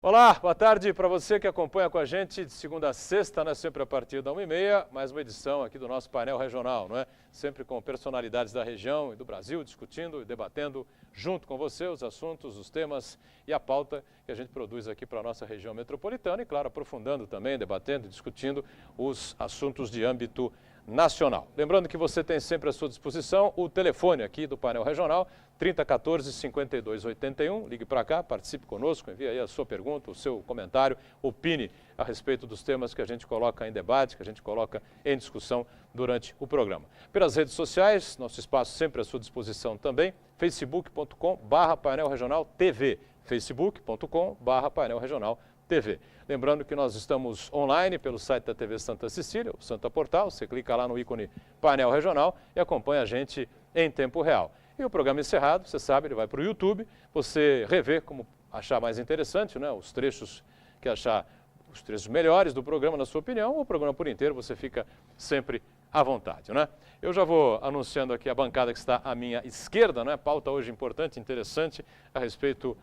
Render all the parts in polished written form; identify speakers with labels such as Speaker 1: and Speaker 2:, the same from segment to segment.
Speaker 1: Olá, boa tarde para você que acompanha com a gente de segunda a sexta, né? Sempre a partir da 1h30, mais uma edição aqui do nosso painel regional, não é? Sempre com personalidades da região e do Brasil, discutindo e debatendo junto com você os assuntos, os temas e a pauta que a gente produz aqui para a nossa região metropolitana e, claro, aprofundando também, debatendo e discutindo os assuntos de âmbito nacional. Lembrando que você tem sempre à sua disposição o telefone aqui do painel regional, 3014-5281, ligue para cá, participe conosco, envie aí a sua pergunta, o seu comentário, opine a respeito dos temas que a gente coloca em debate, que a gente coloca em discussão durante o programa. Pelas redes sociais, nosso espaço sempre à sua disposição também, facebook.com/painel regional TV, facebook.com/painel regional TV. Lembrando que nós estamos online pelo site da TV Santa Cecília, o Santa Portal, você clica lá no ícone painel regional e acompanha a gente em tempo real. E o programa encerrado, você sabe, ele vai para o YouTube, você revê como achar mais interessante, né? Os trechos que achar os trechos melhores do programa, na sua opinião, ou o programa por inteiro, você fica sempre à vontade, né? Eu já vou anunciando aqui a bancada que está à minha esquerda, né? Pauta hoje importante, interessante, a respeito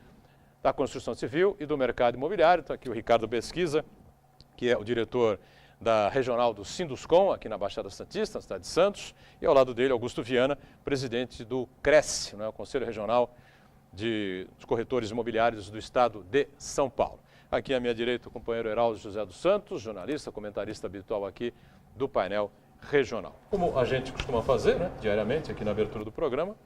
Speaker 1: da construção civil e do mercado imobiliário. Está aqui o Ricardo Pesquisa, que é o diretor da regional do Sinduscom, aqui na Baixada Santista, na cidade de Santos, e ao lado dele, Augusto Viana, presidente do CRES, né, o Conselho Regional dos Corretores Imobiliários do Estado de São Paulo. Aqui à minha direita, o companheiro Heraldo José dos Santos, jornalista, comentarista habitual aqui do painel regional. Como a gente costuma fazer, né, diariamente, aqui na abertura do programa,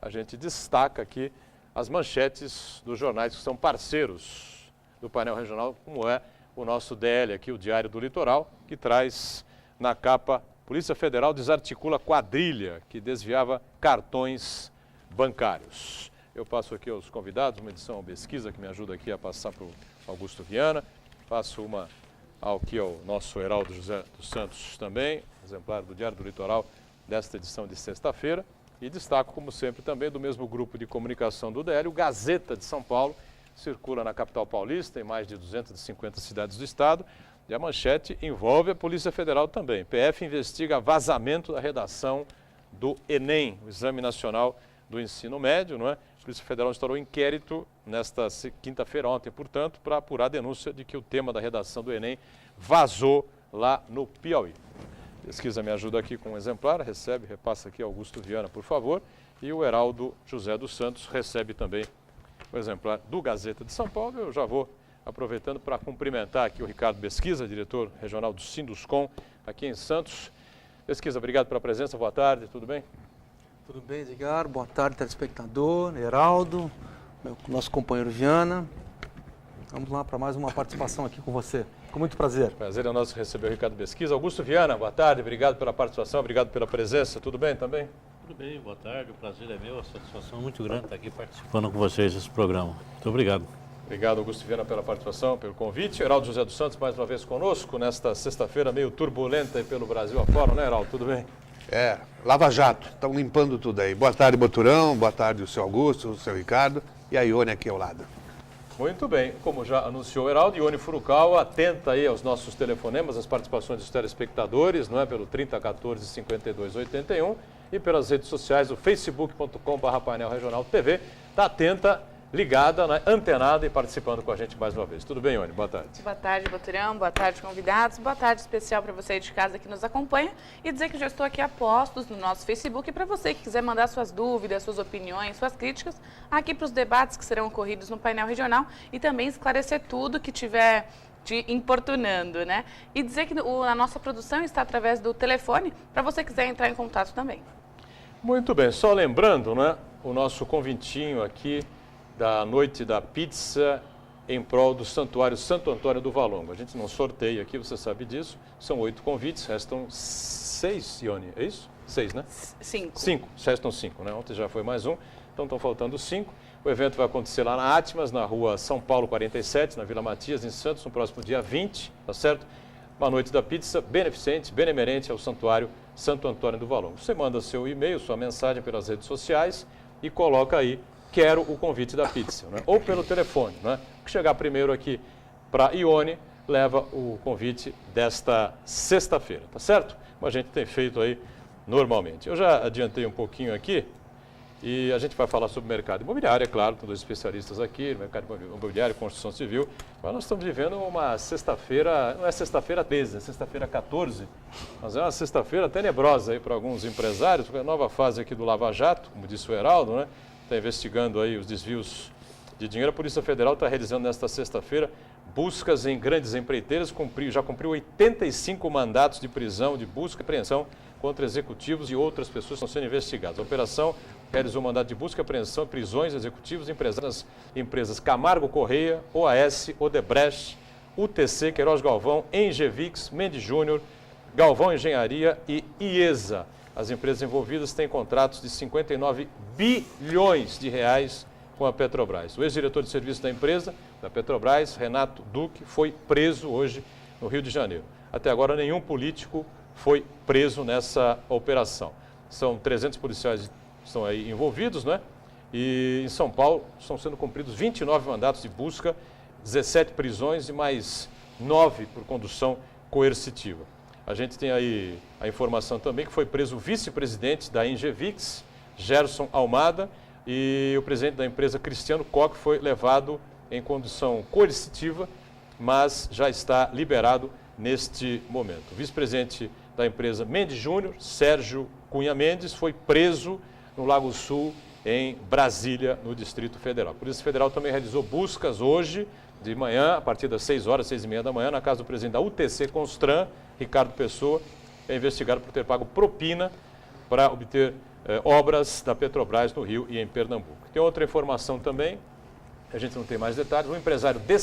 Speaker 1: a gente destaca aqui as manchetes dos jornais que são parceiros do painel regional, como é o nosso DL aqui, o Diário do Litoral, que traz na capa: Polícia Federal desarticula quadrilha que desviava cartões bancários. Eu passo aqui aos convidados, uma edição ao Pesquisa que me ajuda aqui a passar para o Augusto Viana, passo uma aqui ao nosso Heraldo José dos Santos também, exemplar do Diário do Litoral desta edição de sexta-feira. E destaco, como sempre, também do mesmo grupo de comunicação do DL, o Gazeta de São Paulo, circula na capital paulista, em mais de 250 cidades do estado, e a manchete envolve a Polícia Federal também. PF investiga vazamento da redação do Enem, o Exame Nacional do Ensino Médio, não é? A Polícia Federal instaurou inquérito nesta quinta-feira, ontem, portanto, para apurar a denúncia de que o tema da redação do Enem vazou lá no Piauí. Pesquisa me ajuda aqui com um exemplar, repassa aqui Augusto Viana, por favor, e o Heraldo José dos Santos recebe também o exemplar do Gazeta de São Paulo. Eu já vou aproveitando para cumprimentar aqui o Ricardo Pesquisa, diretor regional do Sinduscom, aqui em Santos. Pesquisa, obrigado pela presença, boa tarde, tudo bem?
Speaker 2: Tudo bem, Edgar, boa tarde, telespectador, Heraldo, nosso companheiro Viana. Vamos lá para mais uma participação aqui com você. Com muito prazer.
Speaker 1: Prazer é nosso receber o Ricardo Pesquisa. Augusto Viana, boa tarde, obrigado pela participação, obrigado pela presença. Tudo bem também?
Speaker 3: Tudo bem, boa tarde, o prazer é meu, a satisfação é muito grande estar aqui participando com vocês desse programa. Muito obrigado.
Speaker 1: Obrigado, Augusto Viana, pela participação, pelo convite. Heraldo José dos Santos, mais uma vez conosco, nesta sexta-feira meio turbulenta aí pelo Brasil afora, né, Heraldo? Tudo bem?
Speaker 4: Lava Jato, estão limpando tudo aí. Boa tarde, Boturão, boa tarde, o seu Augusto, o seu Ricardo e a Ione aqui ao lado.
Speaker 1: Muito bem, como já anunciou o Heraldo, Ione Furukawa atenta aí aos nossos telefonemas, às participações dos telespectadores, não é? Pelo 3014-5281 e pelas redes sociais, o facebook.com/painel regional TV. Está atenta, ligada, né? Antenada e participando com a gente mais uma vez. Tudo bem, Ione? Boa tarde.
Speaker 5: Boa tarde, Boturão. Boa tarde, convidados. Boa tarde especial para você aí de casa que nos acompanha e dizer que já estou aqui a postos no nosso Facebook para você que quiser mandar suas dúvidas, suas opiniões, suas críticas aqui para os debates que serão ocorridos no painel regional e também esclarecer tudo que tiver te importunando, né? E dizer que a nossa produção está através do telefone para você quiser entrar em contato também.
Speaker 1: Muito bem, só lembrando, né? O nosso convitinho aqui da noite da pizza em prol do Santuário Santo Antônio do Valongo. A gente não sorteia aqui, você sabe disso. São 8 convites, restam 6, Ione, é isso? 6, né?
Speaker 5: 5.
Speaker 1: 5, restam 5, né? Ontem já foi mais um, então estão faltando 5. O evento vai acontecer lá na Atmas, na rua São Paulo 47, na Vila Matias, em Santos, no próximo dia 20, tá certo? Uma noite da pizza beneficente, benemerente ao Santuário Santo Antônio do Valongo. Você manda seu e-mail, sua mensagem pelas redes sociais e coloca aí: quero o convite da pizza, né? Ou pelo telefone, né? O que chegar primeiro aqui para Ione leva o convite desta sexta-feira, tá certo? Como a gente tem feito aí normalmente. Eu já adiantei um pouquinho aqui E a gente vai falar sobre o mercado imobiliário, é claro, com 2 especialistas aqui, mercado imobiliário, construção civil. Mas nós estamos vivendo uma sexta-feira, não é sexta-feira 13, é sexta-feira 14, mas é uma sexta-feira tenebrosa aí para alguns empresários, porque a nova fase aqui do Lava Jato, como disse o Heraldo, né, está investigando aí os desvios de dinheiro. A Polícia Federal está realizando nesta sexta-feira buscas em grandes empreiteiras, já cumpriu 85 mandatos de prisão, de busca e apreensão contra executivos e outras pessoas que estão sendo investigadas. A operação realizou mandato de busca, apreensão, prisões, executivos, empresas Camargo Correia, OAS, Odebrecht, UTC, Queiroz Galvão, Engevix, Mendes Júnior, Galvão Engenharia e IESA. As empresas envolvidas têm contratos de 59 bilhões de reais com a Petrobras. O ex-diretor de serviço da empresa, da Petrobras, Renato Duque, foi preso hoje no Rio de Janeiro. Até agora, nenhum político foi preso nessa operação. São 300 policiais que estão aí envolvidos, né? E em São Paulo estão sendo cumpridos 29 mandatos de busca, 17 prisões e mais 9 por condução coercitiva. A gente tem aí a informação também que foi preso o vice-presidente da Engevix, Gerson Almada, e o presidente da empresa, Cristiano Koch, foi levado em condução coercitiva, mas já está liberado neste momento. O vice-presidente da empresa Mendes Júnior, Sérgio Cunha Mendes, foi preso no Lago Sul, em Brasília, no Distrito Federal. A Polícia Federal também realizou buscas hoje, de manhã, a partir das 6 horas, 6h30 da manhã, na casa do presidente da UTC Constran, Ricardo Pessoa, é investigado por ter pago propina para obter obras da Petrobras no Rio e em Pernambuco. Tem outra informação também, a gente não tem mais detalhes, o empresário de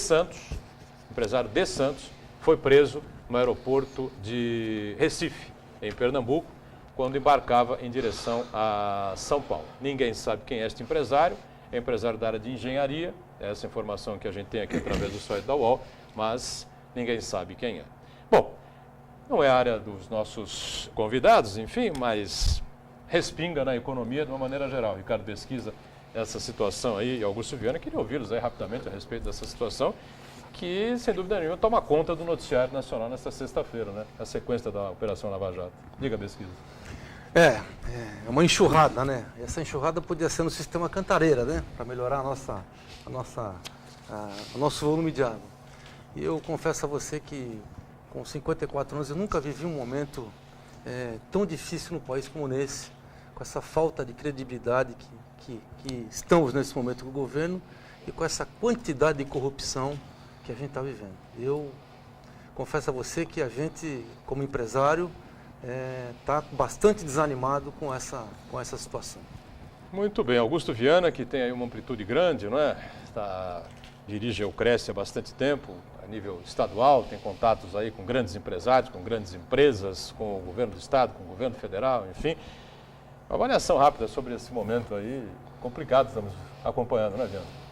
Speaker 1: Santos foi preso no aeroporto de Recife, em Pernambuco, quando embarcava em direção a São Paulo. Ninguém sabe quem é este empresário, é empresário da área de engenharia, essa informação que a gente tem aqui através do site da UOL, mas ninguém sabe quem é. Bom, não é a área dos nossos convidados, enfim, mas respinga na economia de uma maneira geral. Ricardo pesquisa essa situação aí, e Augusto Viana, queria ouvi-los aí rapidamente a respeito dessa situação, que, sem dúvida nenhuma, toma conta do noticiário nacional nesta sexta-feira, né? A sequência da Operação Lava Jato. Diga, pesquisa.
Speaker 2: É uma enxurrada, né? Essa enxurrada podia ser no sistema Cantareira, né? Para melhorar o nosso volume de água. E eu confesso a você que, com 54 anos, eu nunca vivi um momento tão difícil no país como nesse, com essa falta de credibilidade que estamos nesse momento com o governo e com essa quantidade de corrupção que a gente está vivendo. Eu confesso a você que a gente, como empresário, está bastante desanimado com essa situação.
Speaker 1: Muito bem, Augusto Viana, que tem aí uma amplitude grande, não é? Dirige a Eucresce há bastante tempo, a nível estadual, tem contatos aí com grandes empresários, com grandes empresas, com o governo do estado, com o governo federal, enfim. Uma avaliação rápida sobre esse momento aí, complicado, estamos acompanhando, né, Viana?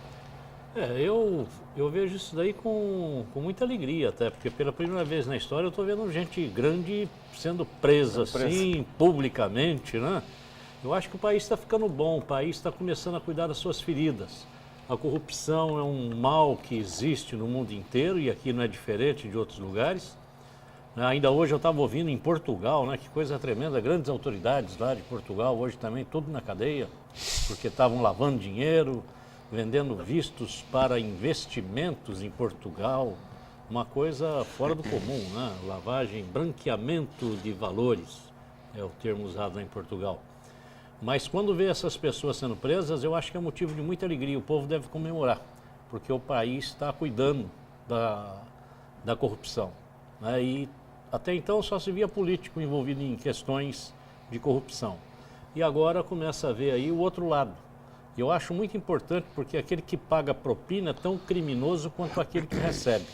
Speaker 3: Eu vejo isso daí com muita alegria, até, porque pela primeira vez na história eu estou vendo gente grande sendo presa assim, publicamente, né? Eu acho que o país está ficando bom, o país está começando a cuidar das suas feridas. A corrupção é um mal que existe no mundo inteiro e aqui não é diferente de outros lugares. Ainda hoje eu estava ouvindo em Portugal, né? Que coisa tremenda, grandes autoridades lá de Portugal, hoje também tudo na cadeia, porque estavam lavando dinheiro, vendendo vistos para investimentos em Portugal, uma coisa fora do comum, né? Lavagem, branqueamento de valores, é o termo usado lá em Portugal. Mas quando vê essas pessoas sendo presas, eu acho que é motivo de muita alegria, o povo deve comemorar, porque o país está cuidando da corrupção, né? E até então só se via político envolvido em questões de corrupção. E agora começa a ver aí o outro lado. Eu acho muito importante porque aquele que paga propina é tão criminoso quanto aquele que recebe.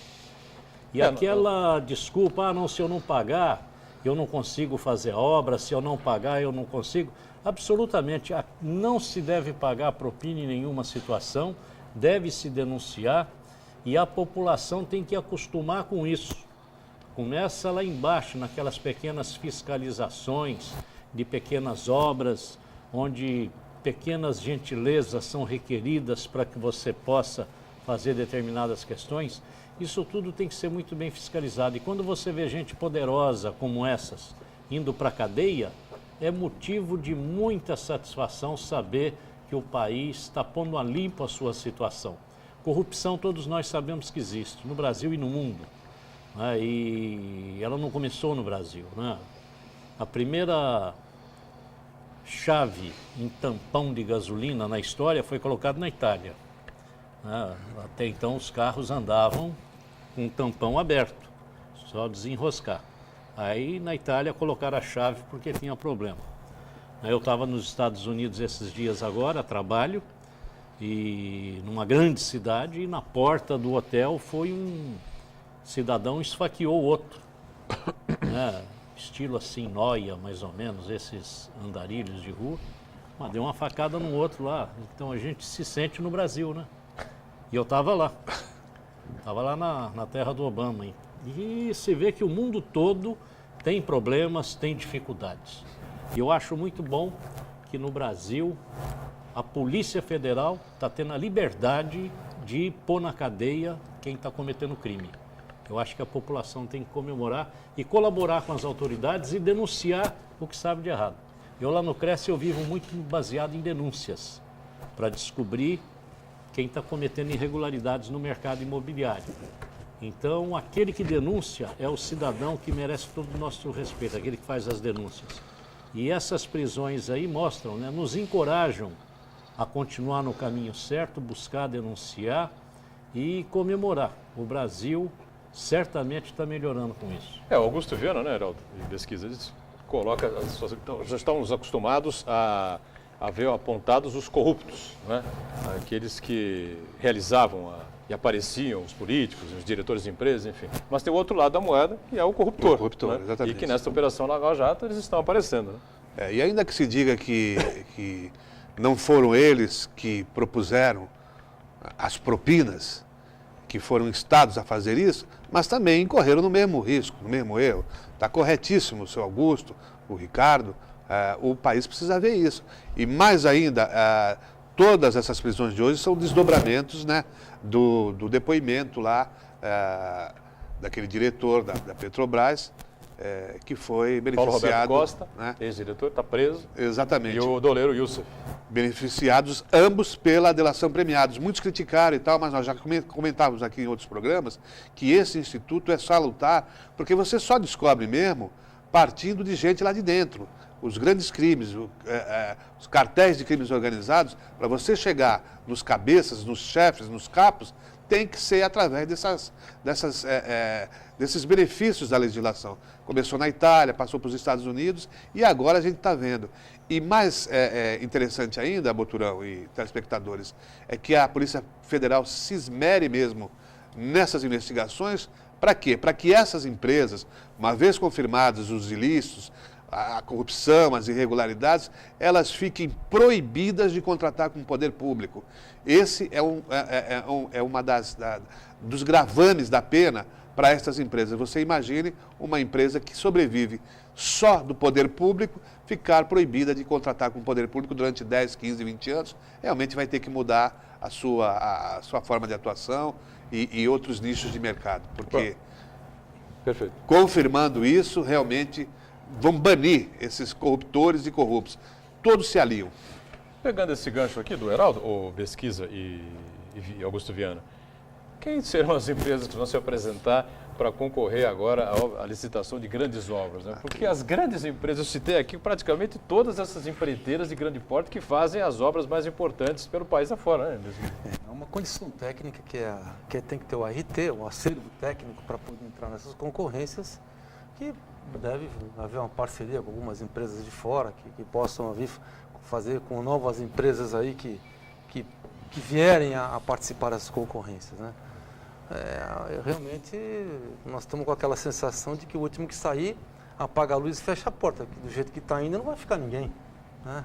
Speaker 3: E aquela desculpa, se eu não pagar, eu não consigo fazer a obra, se eu não pagar, eu não consigo. Absolutamente, não se deve pagar propina em nenhuma situação, deve-se denunciar e a população tem que acostumar com isso. Começa lá embaixo, naquelas pequenas fiscalizações de pequenas obras, onde pequenas gentilezas são requeridas para que você possa fazer determinadas questões, isso tudo tem que ser muito bem fiscalizado. E quando você vê gente poderosa como essas indo para a cadeia, é motivo de muita satisfação saber que o país está pondo a limpo a sua situação. Corrupção todos nós sabemos que existe, no Brasil e no mundo, né? E ela não começou no Brasil, né? A primeira chave em tampão de gasolina na história foi colocada na Itália, né? Até então os carros andavam com o tampão aberto, só desenroscar. Aí na Itália colocaram a chave porque tinha problema. Eu estava nos Estados Unidos esses dias agora, a trabalho, e numa grande cidade, e na porta do hotel foi um cidadão esfaqueou o outro, né? Estilo assim, noia, mais ou menos, esses andarilhos de rua, mas deu uma facada no outro lá. Então a gente se sente no Brasil, né? E eu estava lá na terra do Obama, hein? E se vê que o mundo todo tem problemas, tem dificuldades. E eu acho muito bom que no Brasil a Polícia Federal está tendo a liberdade de pôr na cadeia quem está cometendo crime. Eu acho que a população tem que comemorar e colaborar com as autoridades e denunciar o que sabe de errado. Eu lá no Cresce eu vivo muito baseado em denúncias para descobrir quem está cometendo irregularidades no mercado imobiliário. Então, aquele que denuncia é o cidadão que merece todo o nosso respeito, aquele que faz as denúncias. E essas prisões aí mostram, né, nos encorajam a continuar no caminho certo, buscar denunciar e comemorar. O Brasil certamente está melhorando com isso.
Speaker 1: O Augusto Viana, né, Heraldo, em pesquisa, coloca, já estamos acostumados a ver apontados os corruptos, né? Aqueles que realizavam e apareciam, os políticos, os diretores de empresas, enfim. Mas tem o outro lado da moeda, que é o corruptor. O corruptor, né? Exatamente. E que nesta operação Lava Jato eles estão aparecendo. Né?
Speaker 4: E ainda que se diga que não foram eles que propuseram as propinas, que foram instados a fazer isso, mas também incorreram no mesmo risco, no mesmo erro. Está corretíssimo o seu Augusto, o Ricardo, o país precisa ver isso. E mais ainda, todas essas prisões de hoje são desdobramentos, né, do depoimento lá daquele diretor da Petrobras, que foi beneficiado.
Speaker 1: Paulo Roberto Costa,
Speaker 4: né?
Speaker 1: Ex-diretor, está preso.
Speaker 4: Exatamente.
Speaker 1: E o doleiro Youssef.
Speaker 4: Beneficiados ambos pela delação premiados. Muitos criticaram e tal, mas nós já comentávamos aqui em outros programas que esse instituto é salutar, porque você só descobre mesmo partindo de gente lá de dentro. Os grandes crimes, os cartéis de crimes organizados, para você chegar nos cabeças, nos chefes, nos capos, tem que ser através desses benefícios da legislação. Começou na Itália, passou para os Estados Unidos e agora a gente está vendo. E mais interessante ainda, Boturão e telespectadores, é que a Polícia Federal se esmere mesmo nessas investigações. Para quê? Para que essas empresas, uma vez confirmados os ilícitos, a corrupção, as irregularidades, elas fiquem proibidas de contratar com o poder público. Esse é uma dos gravames da pena para essas empresas. Você imagine uma empresa que sobrevive só do poder público ficar proibida de contratar com o poder público durante 10, 15, 20 anos. Realmente vai ter que mudar a sua forma de atuação e outros nichos de mercado. Porque,
Speaker 1: perfeito,
Speaker 4: confirmando isso, realmente vão banir esses corruptores e corruptos. Todos se aliam.
Speaker 1: Pegando esse gancho aqui do Heraldo, ou Pesquisa e Augusto Viana, quem serão as empresas que vão se apresentar para concorrer agora à licitação de grandes obras? Né? Porque as grandes empresas, eu citei aqui praticamente todas essas empreiteiras de grande porte que fazem as obras mais importantes pelo país afora. Né?
Speaker 2: É uma condição técnica que tem que ter o ART, o acervo técnico, para poder entrar nessas concorrências, que deve haver uma parceria com algumas empresas de fora que possam vir fazer com novas empresas aí que vierem a participar dessas concorrências, né? Realmente nós estamos com aquela sensação de que o último que sair apaga a luz e fecha a porta. Do jeito que está indo não vai ficar ninguém, né?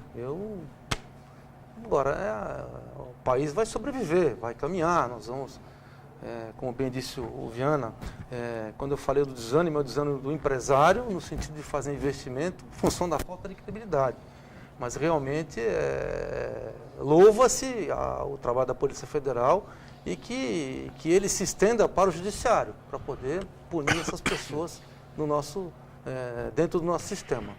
Speaker 2: Agora o país vai sobreviver, vai caminhar, nós vamos... como bem disse o Viana, quando eu falei do desânimo, é o desânimo do empresário, no sentido de fazer investimento, em função da falta de credibilidade. Mas realmente louva-se o trabalho da Polícia Federal e que ele se estenda para o Judiciário, para poder punir essas pessoas dentro do nosso sistema.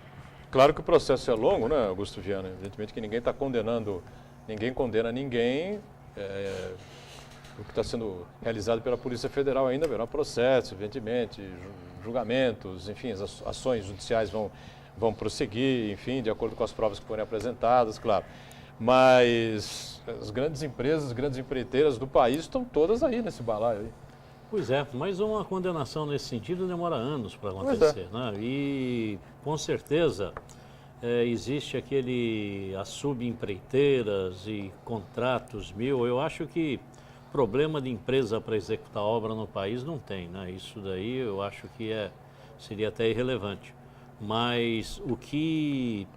Speaker 1: Claro que o processo é longo, né, Augusto Viana? Evidentemente que ninguém está condenando, ninguém condena ninguém. O que está sendo realizado pela Polícia Federal ainda haverá processo, evidentemente, julgamentos, enfim, as ações judiciais vão prosseguir, enfim, de acordo com as provas que forem apresentadas, claro. Mas as grandes empresas, as grandes empreiteiras do país estão todas aí nesse balaio aí.
Speaker 3: Pois é, mas uma condenação nesse sentido demora anos para acontecer, né? E com certeza existe as subempreiteiras e contratos mil. Eu acho que problema de empresa para executar obra no país não tem, né? Isso daí eu acho que seria até irrelevante. Mas o que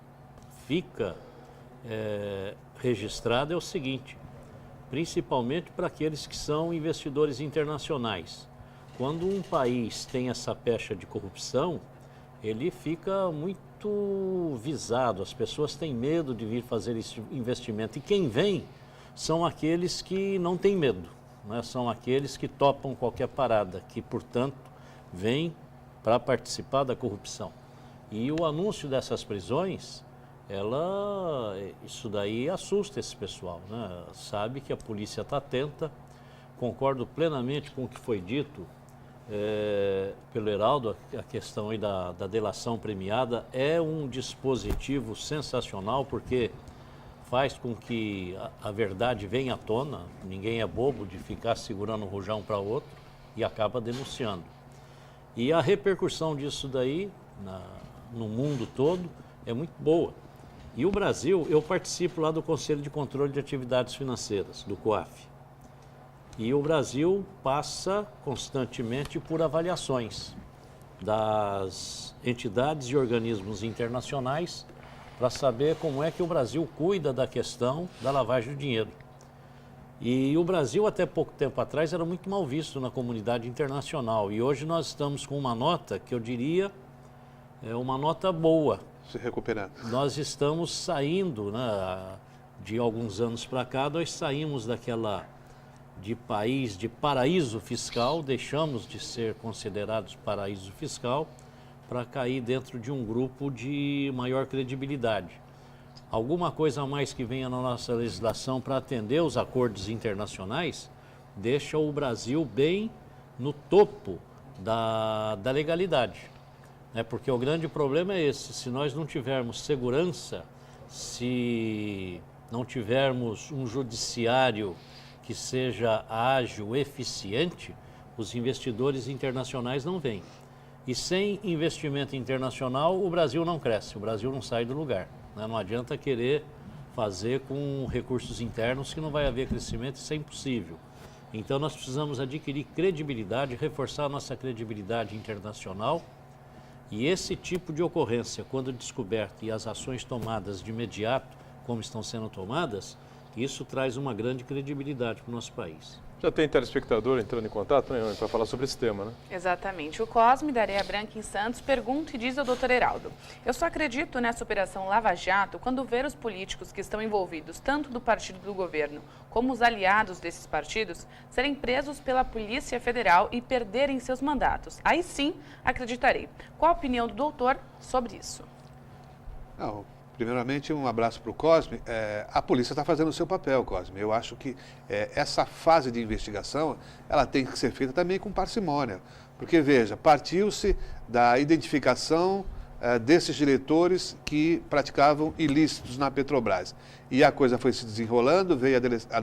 Speaker 3: fica registrado é o seguinte: principalmente para aqueles que são investidores internacionais. Quando um país tem essa pecha de corrupção, ele fica muito visado, as pessoas têm medo de vir fazer esse investimento. E quem vem são aqueles que não têm medo, né? São aqueles que topam qualquer parada, que, portanto, vêm para participar da corrupção. E o anúncio dessas prisões, isso daí assusta esse pessoal, né? Sabe que a polícia está atenta. Concordo plenamente com o que foi dito pelo Heraldo, a questão aí da delação premiada é um dispositivo sensacional, porque faz com que a verdade venha à tona. Ninguém é bobo de ficar segurando um rojão para outro e acaba denunciando. E a repercussão disso daí no mundo todo é muito boa. E o Brasil, eu participo lá do Conselho de Controle de Atividades Financeiras, do COAF. E o Brasil passa constantemente por avaliações das entidades e organismos internacionais para saber como é que o Brasil cuida da questão da lavagem de dinheiro. E o Brasil, até pouco tempo atrás, era muito mal visto na comunidade internacional. E hoje nós estamos com uma nota que eu diria uma nota boa.
Speaker 4: Se recuperando.
Speaker 3: Nós estamos saindo, né, de alguns anos para cá, nós saímos de país de paraíso fiscal, deixamos de ser considerados paraíso fiscal para cair dentro de um grupo de maior credibilidade. Alguma coisa a mais que venha na nossa legislação para atender os acordos internacionais deixa o Brasil bem no topo da legalidade. Porque o grande problema é esse: se nós não tivermos segurança, se não tivermos um judiciário que seja ágil, eficiente, os investidores internacionais não vêm. E sem investimento internacional, o Brasil não cresce, o Brasil não sai do lugar, né? Não adianta querer fazer com recursos internos que não vai haver crescimento, isso é impossível. Então nós precisamos adquirir credibilidade, reforçar a nossa credibilidade internacional. E esse tipo de ocorrência, quando descoberto e as ações tomadas de imediato, como estão sendo tomadas, isso traz uma grande credibilidade para o nosso país.
Speaker 1: Já tem telespectador entrando em contato, né, para falar sobre esse tema, né?
Speaker 5: Exatamente. O Cosme, da Areia Branca em Santos, pergunta e diz ao doutor Heraldo: eu só acredito nessa operação Lava Jato quando ver os políticos que estão envolvidos, tanto do partido do governo como os aliados desses partidos, serem presos pela Polícia Federal e perderem seus mandatos. Aí sim acreditarei. Qual a opinião do doutor sobre isso?
Speaker 4: Não, primeiramente, um abraço para o Cosme. A polícia está fazendo o seu papel, Cosme. Eu acho que essa fase de investigação ela tem que ser feita também com parcimônia. Porque, veja, partiu-se da identificação desses diretores que praticavam ilícitos na Petrobras. E a coisa foi se desenrolando, veio a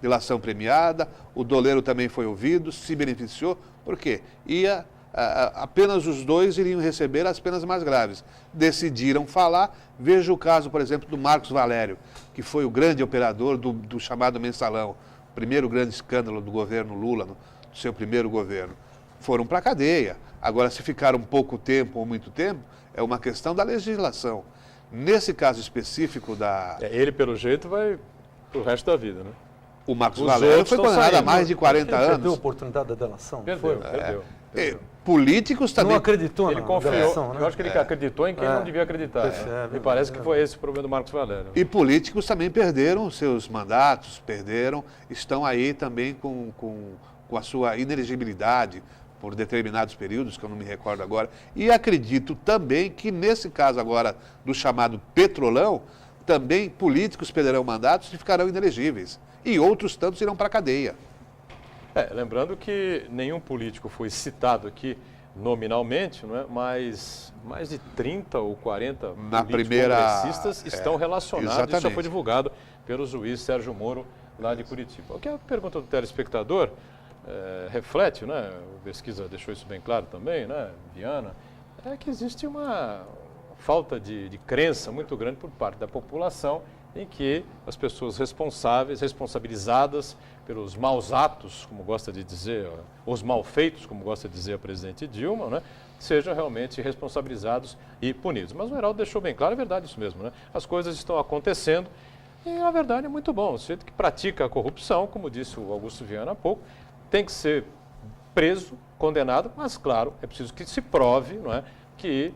Speaker 4: delação premiada, o doleiro também foi ouvido, se beneficiou. Por quê? Apenas os dois iriam receber as penas mais graves. Decidiram falar. Veja o caso, por exemplo, do Marcos Valério, que foi o grande operador do chamado mensalão, o primeiro grande escândalo do governo Lula, do seu primeiro governo. Foram para a cadeia. Agora, se ficaram pouco tempo ou muito tempo, é uma questão da legislação. Nesse caso específico
Speaker 1: ele, pelo jeito, vai para o resto da vida, né?
Speaker 4: O Marcos Valério foi condenado a mais de 40 anos.
Speaker 2: Perdeu a oportunidade da delação?
Speaker 1: Perdeu.
Speaker 4: Políticos também...
Speaker 2: Não acreditou
Speaker 1: ele
Speaker 2: na
Speaker 1: confiou,
Speaker 2: delação, né?
Speaker 1: Eu acho que ele acreditou em quem não devia acreditar. Me parece que foi esse o problema do Marcos Valério.
Speaker 4: E políticos também perderam seus mandatos, estão aí também com a sua inelegibilidade, por determinados períodos, que eu não me recordo agora, e acredito também que nesse caso agora do chamado Petrolão, também políticos perderão mandatos e ficarão inelegíveis. E outros tantos irão para a cadeia.
Speaker 1: Lembrando que nenhum político foi citado aqui nominalmente, não é? Mas mais de 30 ou 40 congressistas estão relacionados.
Speaker 4: Exatamente.
Speaker 1: Isso já foi divulgado pelo juiz Sérgio Moro, lá de Curitiba. O que a pergunta do telespectador reflete, né? A pesquisa deixou isso bem claro também, né, Viana, é que existe uma falta de crença muito grande por parte da população em que as pessoas responsabilizadas pelos maus atos, como gosta de dizer, os malfeitos, como gosta de dizer a presidente Dilma, né, sejam realmente responsabilizados e punidos. Mas o Heraldo deixou bem claro, é verdade isso mesmo, né? As coisas estão acontecendo e, na verdade, é muito bom. O sujeito que pratica a corrupção, como disse o Augusto Viana há pouco, tem que ser preso, condenado, mas, claro, é preciso que se prove, não é, que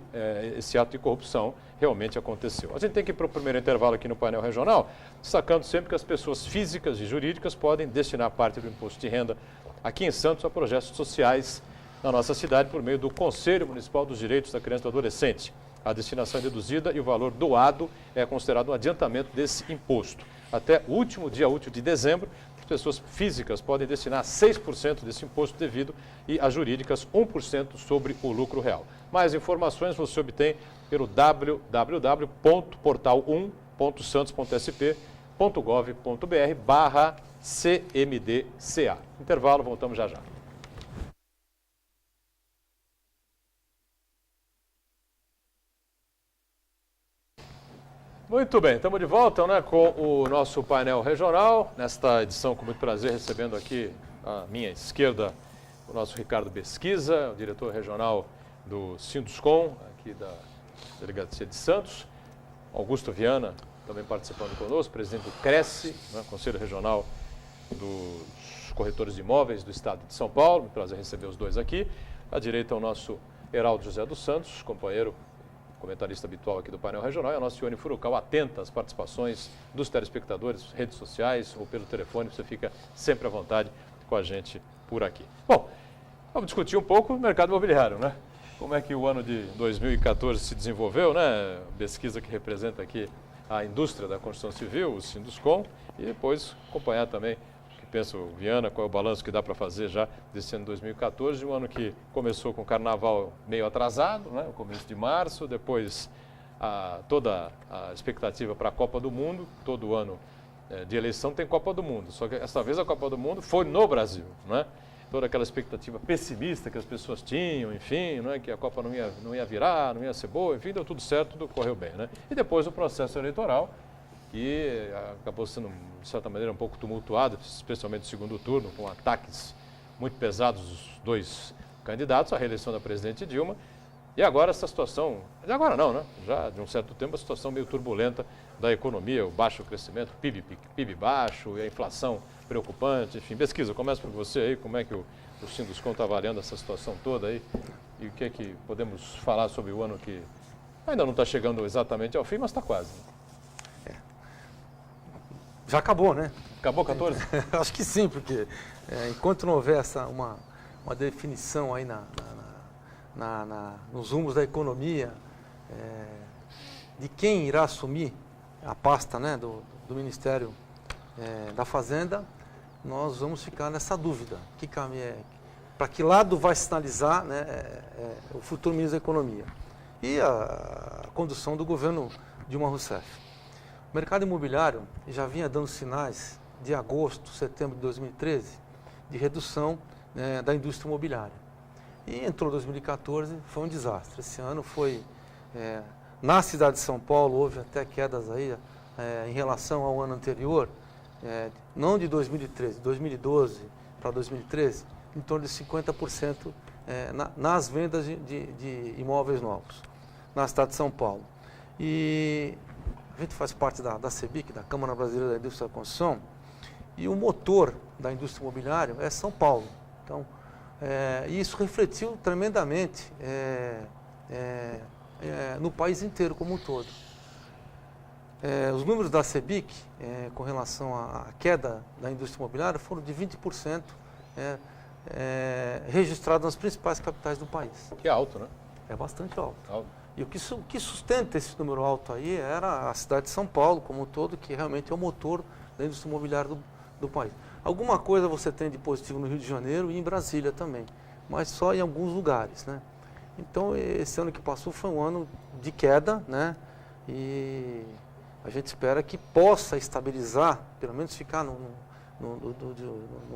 Speaker 1: esse ato de corrupção realmente aconteceu. A gente tem que ir para o primeiro intervalo aqui no painel regional, destacando sempre que as pessoas físicas e jurídicas podem destinar parte do imposto de renda aqui em Santos a projetos sociais na nossa cidade por meio do Conselho Municipal dos Direitos da Criança e do Adolescente. A destinação é deduzida e o valor doado é considerado um adiantamento desse imposto. Até o último dia útil de dezembro, as pessoas físicas podem destinar 6% desse imposto devido e as jurídicas 1% sobre o lucro real. Mais informações você obtém pelo www.portal1.santos.sp.gov.br/CMDCA. Intervalo, voltamos já já. Muito bem, estamos de volta, né, com o nosso painel regional, nesta edição com muito prazer recebendo aqui à minha esquerda o nosso Ricardo Besquiza, o diretor regional do Sinduscom, aqui da Delegacia de Santos, Augusto Viana, também participando conosco, presidente do Cresce, né, Conselho Regional dos Corretores de Imóveis do Estado de São Paulo, muito prazer receber os dois aqui. À direita o nosso Heraldo José dos Santos, companheiro, comentarista habitual aqui do painel regional, e a nossa Ione Furukawa, atenta às participações dos telespectadores, redes sociais ou pelo telefone, você fica sempre à vontade com a gente por aqui. Bom, vamos discutir um pouco o mercado imobiliário, né? Como é que o ano de 2014 se desenvolveu, né? Pesquisa que representa aqui a indústria da construção civil, o Sinduscom, e depois acompanhar também o que pensa o Viana, qual é o balanço que dá para fazer já desse ano de 2014, um ano que começou com o carnaval meio atrasado, né? O começo de março, depois toda a expectativa para a Copa do Mundo, todo ano de eleição tem Copa do Mundo, só que essa vez a Copa do Mundo foi no Brasil, né? Toda aquela expectativa pessimista que as pessoas tinham, enfim, não é, que a Copa não ia virar, não ia ser boa, enfim, deu tudo certo, tudo correu bem, né? E depois o processo eleitoral, que acabou sendo, de certa maneira, um pouco tumultuado, especialmente no segundo turno, com ataques muito pesados dos dois candidatos à reeleição da presidente Dilma. E agora essa situação, de agora não, né? Já de um certo tempo, a situação meio turbulenta da economia, o baixo crescimento, PIB baixo e a inflação preocupante, enfim. Pesquisa, começa por você aí, como é que o Sinduscom está avaliando essa situação toda aí e o que é que podemos falar sobre o ano que ainda não está chegando exatamente ao fim, mas está quase.
Speaker 2: Já acabou, né?
Speaker 1: Acabou 14?
Speaker 2: Acho que sim, porque enquanto não houver uma definição aí nos rumos da economia, de quem irá assumir a pasta, né, do Ministério da Fazenda, nós vamos ficar nessa dúvida. Para que lado vai sinalizar, né, o futuro ministro da Economia? E a condução do governo Dilma Rousseff. O mercado imobiliário já vinha dando sinais de agosto, setembro de 2013, de redução da indústria imobiliária. E entrou 2014, foi um desastre. Esse ano foi, na cidade de São Paulo, houve até quedas aí em relação ao ano anterior, não de 2013, 2012 para 2013, em torno de 50% nas vendas de imóveis novos, na cidade de São Paulo. E a gente faz parte da CEBIC, da Câmara Brasileira da Indústria da Construção, e o motor da indústria imobiliária é São Paulo. Então, e isso refletiu tremendamente no país inteiro como um todo. Os números da CEBIC com relação à queda da indústria imobiliária foram de 20% registrados nas principais capitais do país.
Speaker 1: Que é alto, né?
Speaker 2: É bastante alto.
Speaker 1: Alto.
Speaker 2: E o que sustenta esse número alto aí era a cidade de São Paulo como um todo, que realmente é o motor da indústria imobiliária do país. Alguma coisa você tem de positivo no Rio de Janeiro e em Brasília também, mas só em alguns lugares, né? Então, esse ano que passou foi um ano de queda, né? E a gente espera que possa estabilizar, pelo menos ficar num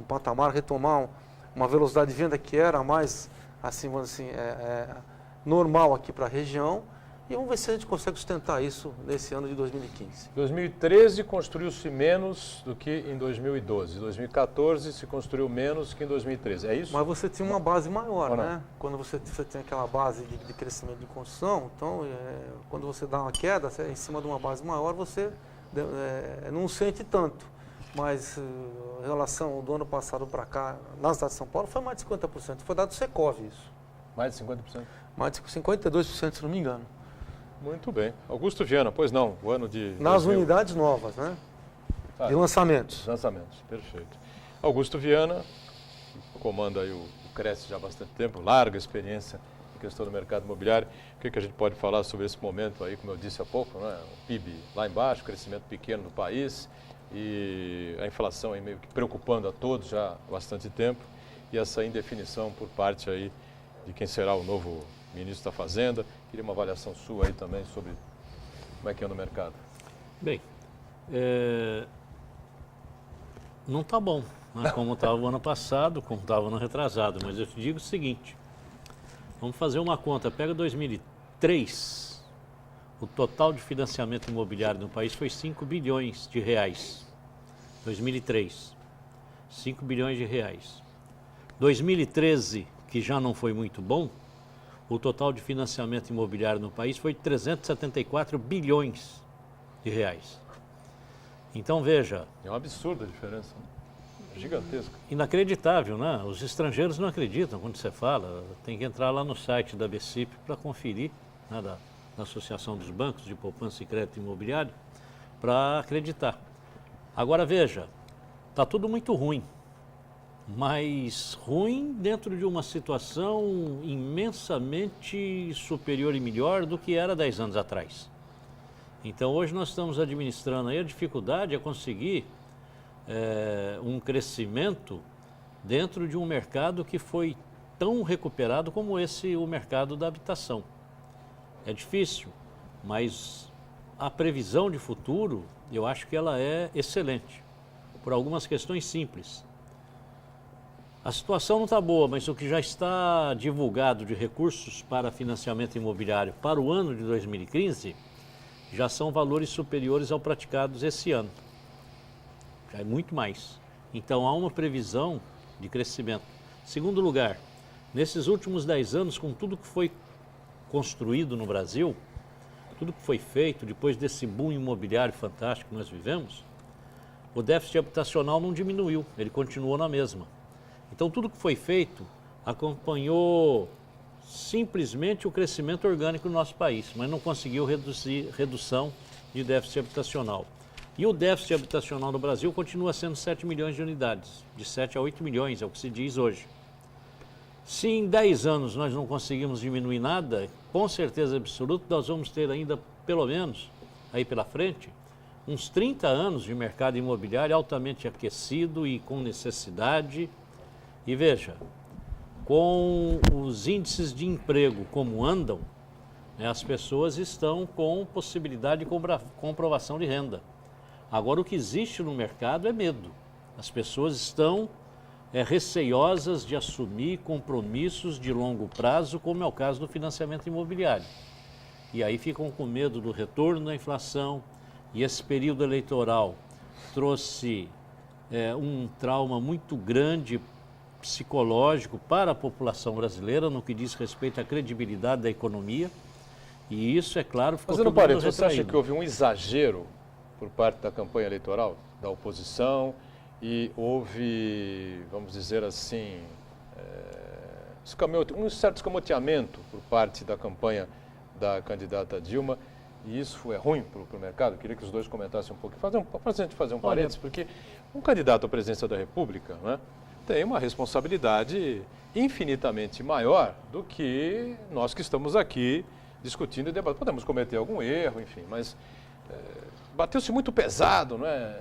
Speaker 2: patamar, retomar uma velocidade de venda que era mais, assim, vamos dizer assim, normal aqui para a região. E vamos ver se a gente consegue sustentar isso nesse ano de 2015.
Speaker 1: Em 2013 construiu-se menos do que em 2012. Em 2014 se construiu menos que em 2013. É isso?
Speaker 2: Mas você tinha uma base maior, né? Quando você tem aquela base de crescimento de construção, então, quando você dá uma queda, em cima de uma base maior, você não sente tanto. Mas em relação do ano passado para cá, na cidade de São Paulo, foi mais de 50%. Foi dado do Secov isso. Mais de 50%? Mais de 52%, se não me engano.
Speaker 1: Muito bem. Augusto Viana, pois não, o ano de...
Speaker 2: Nas unidades novas, né? De lançamentos.
Speaker 1: Lançamentos, perfeito. Augusto Viana, que comanda aí o Cresce já há bastante tempo, larga experiência em questão do mercado imobiliário. O que a gente pode falar sobre esse momento aí, como eu disse há pouco, né? O PIB lá embaixo, crescimento pequeno no país e a inflação aí meio que preocupando a todos já há bastante tempo e essa indefinição por parte aí de quem será o novo ministro da Fazenda. Queria uma avaliação sua aí também sobre como é que anda o mercado.
Speaker 3: Bem, não está bom, né? Como estava o ano passado, como estava o ano retrasado, mas eu te digo o seguinte, vamos fazer uma conta, pega 2003, o total de financiamento imobiliário no país foi 5 bilhões de reais, 2003, 5 bilhões de reais. 2013, que já não foi muito bom, o total de financiamento imobiliário no país foi 374 bilhões de reais. Então, veja...
Speaker 1: É um absurdo a diferença, né? Gigantesca.
Speaker 3: Inacreditável, né? Os estrangeiros não acreditam quando você fala. Tem que entrar lá no site da BCIP para conferir, né, da Associação dos Bancos de Poupança e Crédito Imobiliário, para acreditar. Agora, veja, está tudo muito ruim. Mas ruim dentro de uma situação imensamente superior e melhor do que era 10 anos atrás. Então hoje nós estamos administrando aí a dificuldade é conseguir um crescimento dentro de um mercado que foi tão recuperado como o mercado da habitação. É difícil, mas a previsão de futuro eu acho que ela é excelente, por algumas questões simples. A situação não está boa, mas o que já está divulgado de recursos para financiamento imobiliário para o ano de 2015 já são valores superiores ao praticados esse ano. Já é muito mais. Então há uma previsão de crescimento. Segundo lugar, nesses últimos 10 anos, com tudo que foi construído no Brasil, tudo que foi feito depois desse boom imobiliário fantástico que nós vivemos, o déficit habitacional não diminuiu, ele continuou na mesma. Então, tudo que foi feito acompanhou simplesmente o crescimento orgânico do nosso país, mas não conseguiu redução de déficit habitacional. E o déficit habitacional no Brasil continua sendo 7 milhões de unidades, de 7 a 8 milhões, é o que se diz hoje. Se em 10 anos nós não conseguimos diminuir nada, com certeza absoluta nós vamos ter ainda, pelo menos, aí pela frente, uns 30 anos de mercado imobiliário altamente aquecido e com necessidade. E veja, com os índices de emprego como andam, né, as pessoas estão com possibilidade de comprovação de renda. Agora, o que existe no mercado é medo. As pessoas estão receiosas de assumir compromissos de longo prazo, como é o caso do financiamento imobiliário. E aí ficam com medo do retorno da inflação, e esse período eleitoral trouxe um trauma muito grande psicológico para a população brasileira no que diz respeito à credibilidade da economia, e isso, é claro, ficou
Speaker 1: todo mundo retraído. Você acha que houve um exagero por parte da campanha eleitoral, da oposição, e houve, vamos dizer assim, um certo escamoteamento por parte da campanha da candidata Dilma, e isso é ruim para o mercado? Eu queria que os dois comentassem um pouco, para a gente fazer um parênteses, porque um candidato à presidência da República, né, tem uma responsabilidade infinitamente maior do que nós que estamos aqui discutindo e debatendo. Podemos cometer algum erro, enfim, mas bateu-se muito pesado, não é?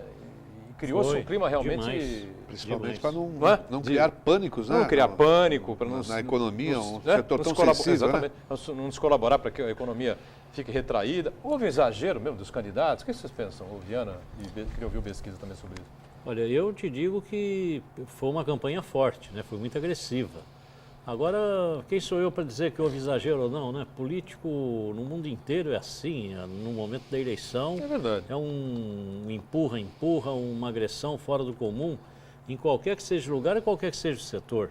Speaker 1: E criou-se um clima realmente...
Speaker 4: Demais. Principalmente para não
Speaker 1: De-
Speaker 4: criar pânicos, né?
Speaker 1: Não criar pânico, para não...
Speaker 4: Na economia, um
Speaker 1: né?
Speaker 4: setor tão
Speaker 1: Nos
Speaker 4: sensível, né?
Speaker 1: exatamente, não nos colaborar para que a economia fique retraída. Houve um exagero mesmo dos candidatos? O que vocês pensam, ô Viana? E queria ouvir o Pesquisa também sobre isso.
Speaker 3: Olha, eu te digo que foi uma campanha forte, né? Foi muito agressiva. Agora, quem sou eu para dizer que houve exagero ou não, né? Político no mundo inteiro é assim, no momento da eleição.
Speaker 1: É verdade.
Speaker 3: É um empurra, uma agressão fora do comum, em qualquer que seja o lugar e qualquer que seja o setor,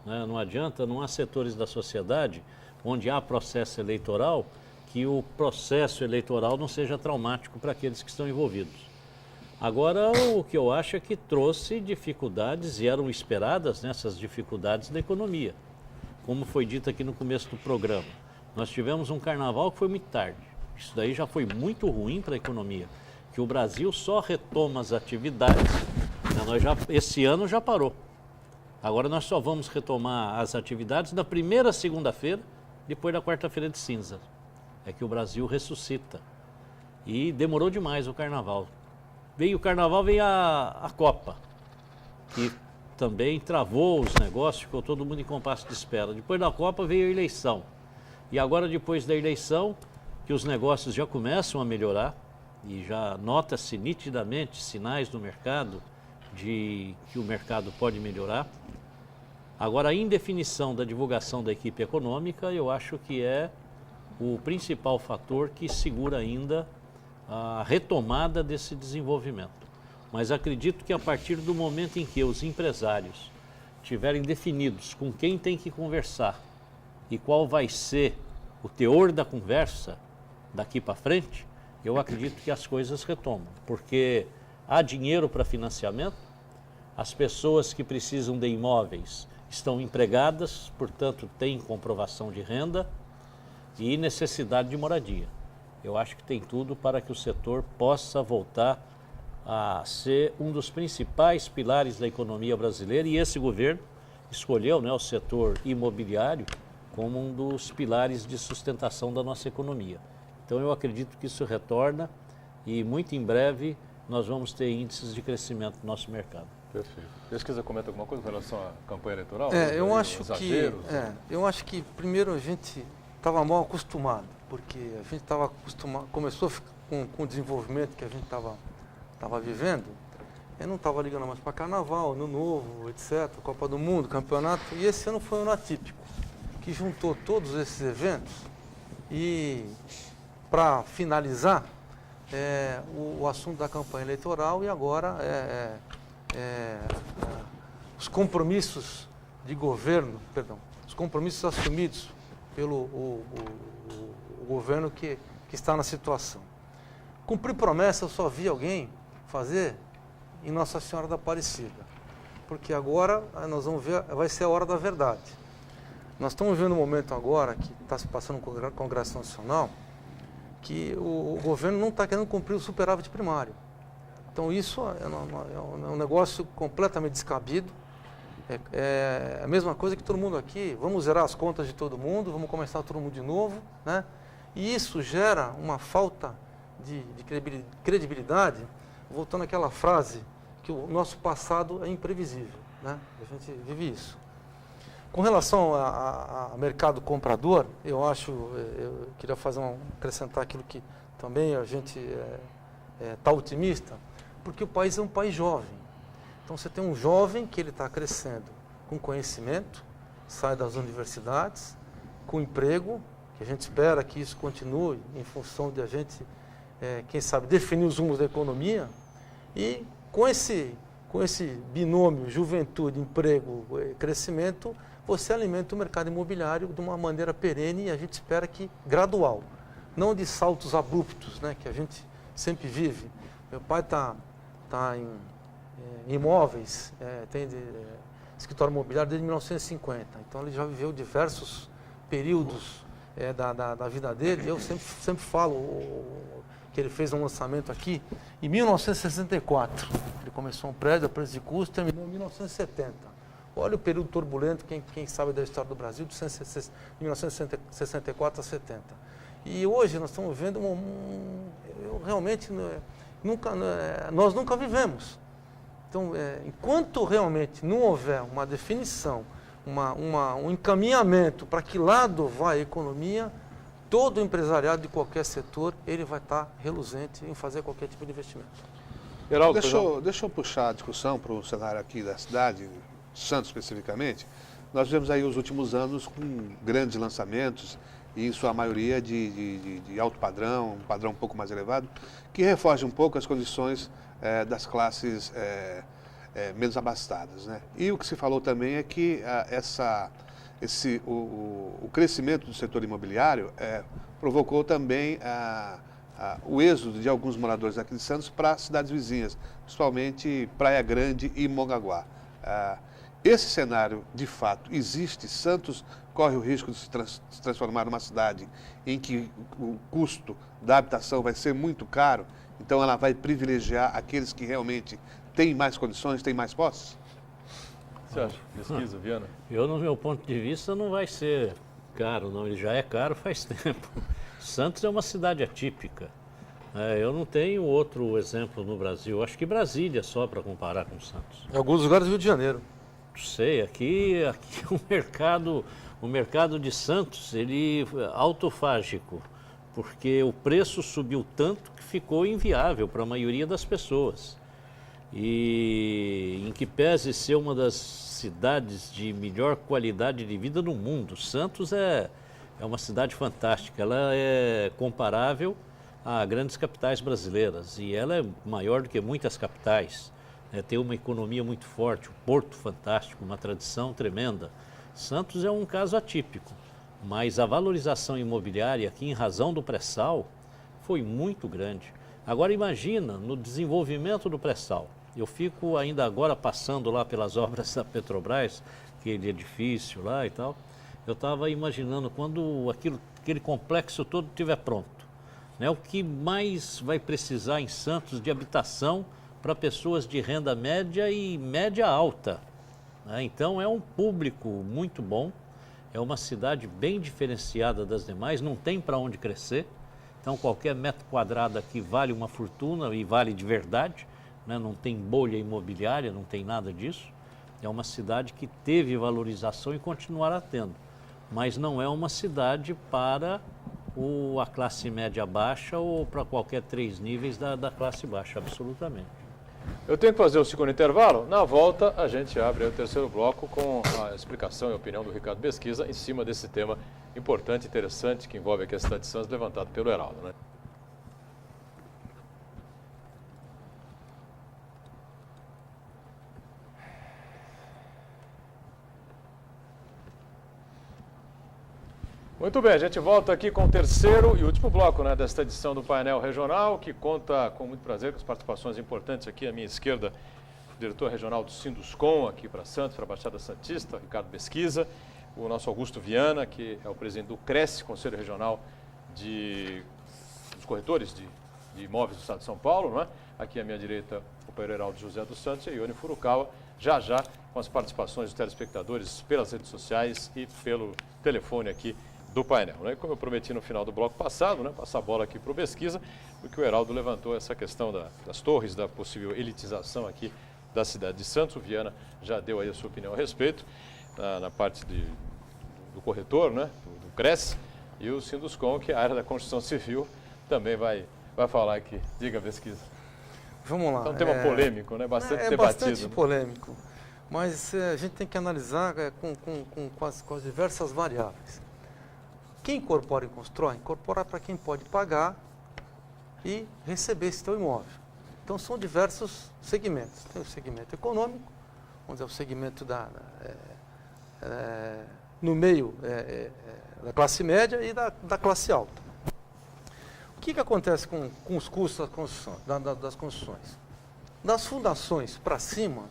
Speaker 3: né? Não adianta, não há setores da sociedade onde há processo eleitoral que o processo eleitoral não seja traumático para aqueles que estão envolvidos. Agora, o que eu acho é que trouxe dificuldades e eram esperadas nessas dificuldades da economia. Como foi dito aqui no começo do programa, nós tivemos um carnaval que foi muito tarde. Isso daí já foi muito ruim para a economia, que o Brasil só retoma as atividades, né? Esse ano já parou. Agora nós só vamos retomar as atividades na primeira segunda-feira, depois da quarta-feira de cinza. É que o Brasil ressuscita. E demorou demais o carnaval. Veio o carnaval, veio a Copa, que também travou os negócios, ficou todo mundo em compasso de espera. Depois da Copa veio a eleição. E agora, depois da eleição, que os negócios já começam a melhorar, e já nota-se nitidamente sinais do mercado de que o mercado pode melhorar. Agora, a indefinição da divulgação da equipe econômica, eu acho que é o principal fator que segura ainda a retomada desse desenvolvimento. Mas acredito que a partir do momento em que os empresários tiverem definidos com quem tem que conversar e qual vai ser o teor da conversa daqui para frente, eu acredito que as coisas retomam, porque há dinheiro para financiamento, as pessoas que precisam de imóveis estão empregadas, portanto têm comprovação de renda e necessidade de moradia. Eu acho que tem tudo para que o setor possa voltar a ser um dos principais pilares da economia brasileira, e esse governo escolheu, né, o setor imobiliário como um dos pilares de sustentação da nossa economia. Então eu acredito que isso retorna e muito em breve nós vamos ter índices de crescimento no nosso mercado.
Speaker 1: Perfeito. Pesquisa comenta alguma coisa em relação à campanha eleitoral?
Speaker 2: Eu acho que primeiro a gente estava mal acostumado, porque a gente estava acostumado, começou com o desenvolvimento que a gente estava vivendo, eu não estava ligando mais para carnaval, ano novo, etc., Copa do Mundo, campeonato, e esse ano foi um ano atípico, que juntou todos esses eventos e, para finalizar, o assunto da campanha eleitoral e agora os compromissos de governo, os compromissos assumidos pelo o governo que está na situação. Cumprir promessa, eu só vi alguém fazer em Nossa Senhora da Aparecida, porque agora nós vamos ver, vai ser a hora da verdade. Nós estamos vendo um momento agora que está se passando no Congresso Nacional, que o governo não está querendo cumprir o superávit primário. Então isso é um negócio completamente descabido. É a mesma coisa que todo mundo aqui, vamos zerar as contas de todo mundo, vamos começar todo mundo de novo, né? E isso gera uma falta de credibilidade, voltando àquela frase que o nosso passado é imprevisível, né? A gente vive isso. Com relação ao mercado comprador, eu queria acrescentar aquilo que também a gente está otimista, porque o país é um país jovem. Então você tem um jovem que ele está crescendo com conhecimento, sai das universidades, com emprego, que a gente espera que isso continue em função de a gente, quem sabe, definir os rumos da economia, e com esse binômio juventude, emprego, crescimento, você alimenta o mercado imobiliário de uma maneira perene e a gente espera que gradual, não de saltos abruptos, né, que a gente sempre vive. Meu pai está em imóveis, tem escritório imobiliário desde 1950, então ele já viveu diversos períodos da vida dele. Eu sempre falo que ele fez um lançamento aqui em 1964. Ele começou um prédio a preço de custo e terminou em 1970. Olha o período turbulento, quem sabe da história do Brasil, de 1964 a 70. E hoje nós estamos vendo realmente nós nunca vivemos. Então, enquanto realmente não houver uma definição, um encaminhamento para que lado vai a economia, todo empresariado de qualquer setor, ele vai estar reluzente em fazer qualquer tipo de investimento.
Speaker 1: Geraldo,
Speaker 4: Deixa eu puxar a discussão para o cenário aqui da cidade, Santos especificamente. Nós vivemos aí os últimos anos com grandes lançamentos, e em sua maioria de alto padrão, um padrão um pouco mais elevado, que reforça um pouco as condições das classes menos abastadas, né? E o que se falou também é que o crescimento do setor imobiliário provocou também o êxodo de alguns moradores aqui de Santos para cidades vizinhas, principalmente Praia Grande e Mongaguá. Esse cenário, de fato, existe. Santos corre o risco de se transformar numa cidade em que o custo da habitação vai ser muito caro, então ela vai privilegiar aqueles que realmente têm mais condições, têm mais posses?
Speaker 1: Você acha? Pesquisa, Viana?
Speaker 3: No meu ponto de vista, não vai ser caro, não. Ele já é caro faz tempo. Santos é uma cidade atípica. Eu não tenho outro exemplo no Brasil. Acho que Brasília só para comparar com Santos.
Speaker 2: Em alguns lugares do Rio de Janeiro.
Speaker 3: Não sei, aqui o mercado de Santos, ele é autofágico, porque o preço subiu tanto que ficou inviável para a maioria das pessoas. E em que pese ser uma das cidades de melhor qualidade de vida no mundo, Santos é uma cidade fantástica. Ela é comparável a grandes capitais brasileiras e ela é maior do que muitas capitais. Tem uma economia muito forte, um porto fantástico, uma tradição tremenda. Santos é um caso atípico, mas a valorização imobiliária aqui, em razão do pré-sal, foi muito grande. Agora imagina, no desenvolvimento do pré-sal, eu fico ainda agora passando lá pelas obras da Petrobras, aquele edifício lá e tal, eu estava imaginando quando aquele complexo todo estiver pronto, né? O que mais vai precisar em Santos de habitação para pessoas de renda média e média alta, né? Então é um público muito bom, é uma cidade bem diferenciada das demais, não tem para onde crescer, então qualquer metro quadrado aqui vale uma fortuna e vale de verdade, né? Não tem bolha imobiliária, não tem nada disso. É uma cidade que teve valorização e continuará tendo, mas não é uma cidade para a classe média baixa ou para qualquer 3 níveis da classe baixa, absolutamente.
Speaker 1: Eu tenho que fazer o segundo intervalo. Na volta, a gente abre o terceiro bloco com a explicação e opinião do Ricardo Pesquisa em cima desse tema importante e interessante que envolve aqui a cidade de Santos, levantado pelo Heraldo, né? Muito bem, a gente volta aqui com o terceiro e último bloco, né, desta edição do Painel Regional, que conta com muito prazer com as participações importantes aqui à minha esquerda, o diretor regional do Sinduscom, aqui para Santos, para a Baixada Santista, Ricardo Pesquisa, o nosso Augusto Viana, que é o presidente do CRES, Conselho Regional dos Corretores de Imóveis do Estado de São Paulo, não é? Aqui à minha direita, o companheiro Heraldo José dos Santos e Ione Furukawa, já com as participações dos telespectadores pelas redes sociais e pelo telefone aqui do painel, né? Como eu prometi no final do bloco passado, né, passar a bola aqui para o Pesquisa, porque o Heraldo levantou essa questão das torres, da possível elitização aqui da cidade de Santos. O Viana já deu aí a sua opinião a respeito, na parte do corretor, né, do CRES, e o Sinduscom, que é a área da construção civil, também vai falar aqui. Diga, Pesquisa.
Speaker 2: Vamos lá.
Speaker 1: É um tema polêmico, né, bastante debatido.
Speaker 2: É bastante polêmico, mas a gente tem que analisar com as diversas variáveis. Quem incorpora e constrói, incorpora para quem pode pagar e receber esse teu imóvel. Então são diversos segmentos. Tem o segmento econômico, vamos dizer, o segmento no meio da classe média e da classe alta. O que acontece com os custos das construções? Das fundações para cima,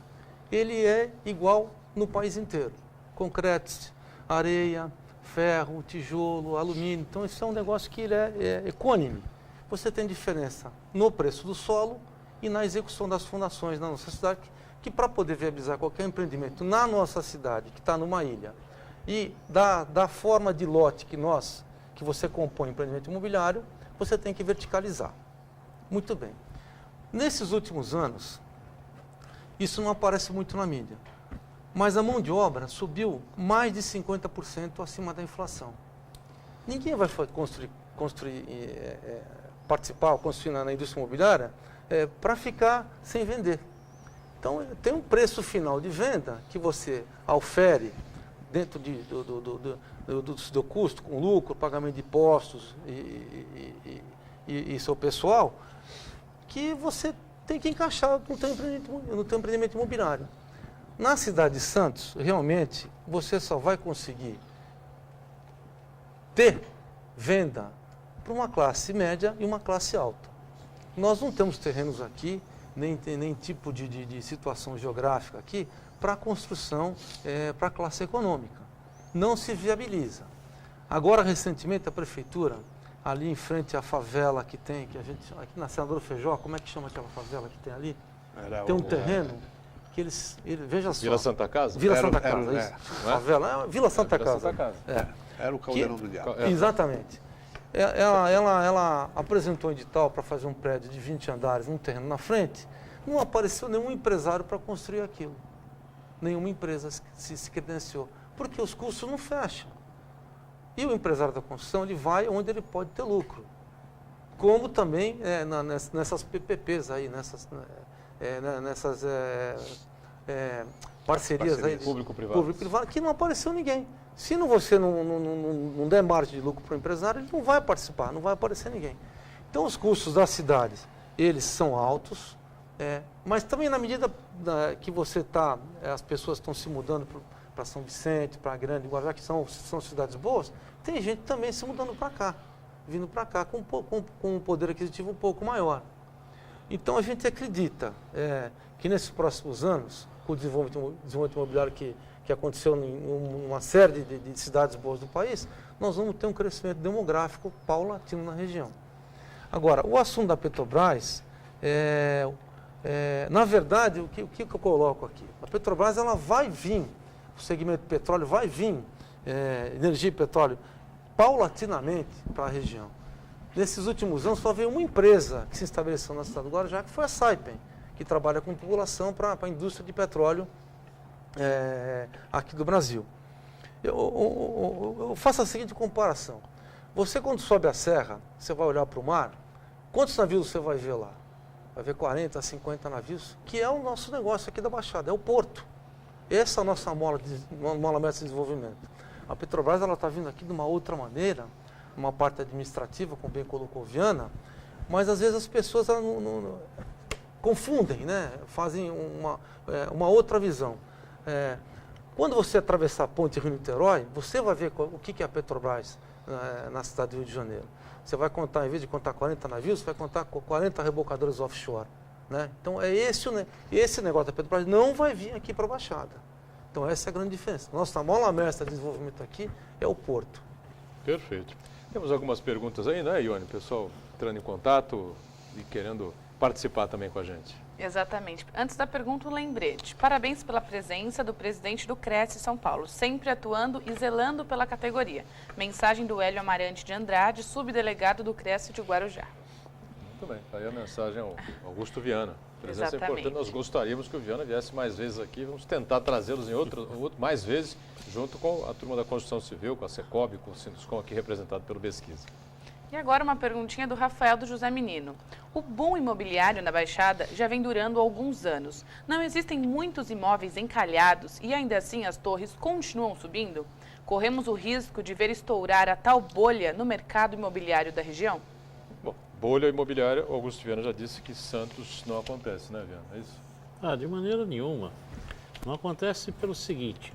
Speaker 2: ele é igual no país inteiro. Concreto, areia, ferro, tijolo, alumínio. Então, isso é um negócio que ele é equânime. Você tem diferença no preço do solo e na execução das fundações na nossa cidade, que para poder viabilizar qualquer empreendimento na nossa cidade, que está numa ilha, e da forma de lote que você compõe empreendimento imobiliário, você tem que verticalizar. Muito bem. Nesses últimos anos, isso não aparece muito na mídia, mas a mão de obra subiu mais de 50% acima da inflação. Ninguém vai participar ou construir na indústria imobiliária para ficar sem vender. Então, tem um preço final de venda que você aufere dentro do custo, com lucro, pagamento de impostos e seu pessoal, que você tem que encaixar no teu empreendimento imobiliário. Na cidade de Santos, realmente, você só vai conseguir ter venda para uma classe média e uma classe alta. Nós não temos terrenos aqui, nem tipo de situação geográfica aqui, para construção para a classe econômica. Não se viabiliza. Agora, recentemente, a prefeitura, ali em frente à favela que tem, aqui na Senador Feijó, como é que chama aquela favela que tem ali? Tem um terreno que eles veja só.
Speaker 1: Vila Santa Casa?
Speaker 2: Vila Santa Casa, isso. Favela, Vila Santa Casa.
Speaker 1: Santa Casa.
Speaker 4: Era o caldeirão do diabo.
Speaker 2: Exatamente. Ela apresentou um edital para fazer um prédio de 20 andares, um terreno na frente, não apareceu nenhum empresário para construir aquilo. Nenhuma empresa se credenciou, porque os custos não fecham. E o empresário da construção, ele vai onde ele pode ter lucro. Como também nessas PPPs aí, nessas parcerias aí, público-privado, que não apareceu ninguém. Se você não der margem de lucro para o empresário, ele não vai participar, não vai aparecer ninguém. Então, os custos das cidades, eles são altos, mas também na medida que as pessoas estão se mudando para São Vicente, para Grande Guarujá, que são cidades boas, tem gente também se mudando para cá, vindo para cá com um poder aquisitivo um pouco maior. Então, a gente acredita que nesses próximos anos, com o desenvolvimento imobiliário que aconteceu em uma série de cidades boas do país, nós vamos ter um crescimento demográfico paulatino na região. Agora, o assunto da Petrobras, na verdade, o que eu coloco aqui? A Petrobras, ela vai vir, o segmento de petróleo vai vir, energia e petróleo, paulatinamente para a região. Nesses últimos anos, só veio uma empresa que se estabeleceu na cidade do Guarujá, que foi a Saipem, que trabalha com tubulação para a indústria de petróleo aqui do Brasil. Eu faço a seguinte comparação. Você, quando sobe a serra, você vai olhar para o mar, quantos navios você vai ver lá? Vai ver 40, 50 navios, que é o nosso negócio aqui da Baixada, é o porto. Essa é a nossa mola mestra de desenvolvimento. A Petrobras está vindo aqui de uma outra maneira, uma parte administrativa, como bem colocou Viana, mas às vezes as pessoas não confundem, né? Fazem uma outra visão. Quando você atravessar a ponte Rio-Niterói, você vai ver o que é a Petrobras na cidade do Rio de Janeiro. Você vai contar, em vez de contar 40 navios, você vai contar 40 rebocadoras offshore. Né? Então, esse negócio da Petrobras não vai vir aqui para a Baixada. Então, essa é a grande diferença. Nossa mola mestra de desenvolvimento aqui é o porto.
Speaker 1: Perfeito. Temos algumas perguntas aí, né, Ione? O pessoal entrando em contato e querendo participar também com a gente.
Speaker 5: Exatamente. Antes da pergunta, um lembrete. Parabéns pela presença do presidente do Cresce São Paulo, sempre atuando e zelando pela categoria. Mensagem do Hélio Amarante de Andrade, subdelegado do Cresce de Guarujá.
Speaker 1: Muito bem. Aí a mensagem ao Augusto Viana. A presença é
Speaker 5: Exatamente.
Speaker 1: importante. Nós gostaríamos que o Viana viesse mais vezes aqui. Vamos tentar trazê-los mais vezes, junto com a turma da Construção Civil, com a Secob, com o Sinduscom aqui representado pelo Pesquisa.
Speaker 5: E agora uma perguntinha do Rafael do José Menino. O boom imobiliário na Baixada já vem durando há alguns anos. Não existem muitos imóveis encalhados e ainda assim as torres continuam subindo? Corremos o risco de ver estourar a tal bolha no mercado imobiliário da região?
Speaker 1: Bom, bolha imobiliária, o Augusto Viana já disse que Santos não acontece, né, Viana? É isso?
Speaker 3: De maneira nenhuma. Não acontece pelo seguinte.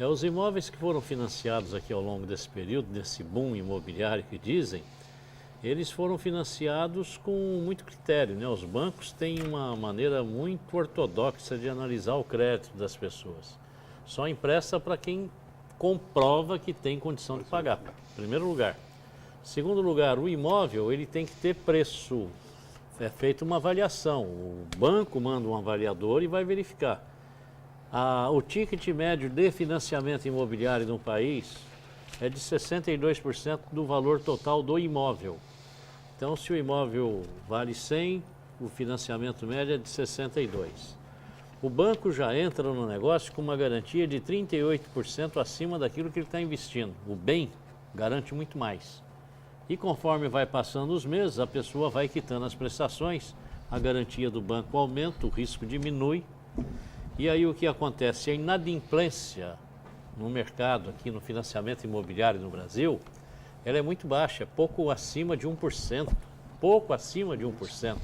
Speaker 3: Os imóveis que foram financiados aqui ao longo desse período, desse boom imobiliário que dizem, eles foram financiados com muito critério, né? Os bancos têm uma maneira muito ortodoxa de analisar o crédito das pessoas. Só empresta para quem comprova que tem condição de pagar, em primeiro lugar. Segundo lugar, o imóvel ele tem que ter preço é feita uma avaliação. O banco manda um avaliador e vai verificar. O ticket médio de financiamento imobiliário no país é de 62% do valor total do imóvel. Então, se o imóvel vale 100, o financiamento médio é de 62. O banco já entra no negócio com uma garantia de 38% acima daquilo que ele está investindo. O bem garante muito mais. E conforme vai passando os meses, a pessoa vai quitando as prestações, a garantia do banco aumenta, o risco diminui. E aí o que acontece? A inadimplência no mercado, aqui no financiamento imobiliário no Brasil, ela é muito baixa, é pouco acima de 1%. Pouco acima de 1%.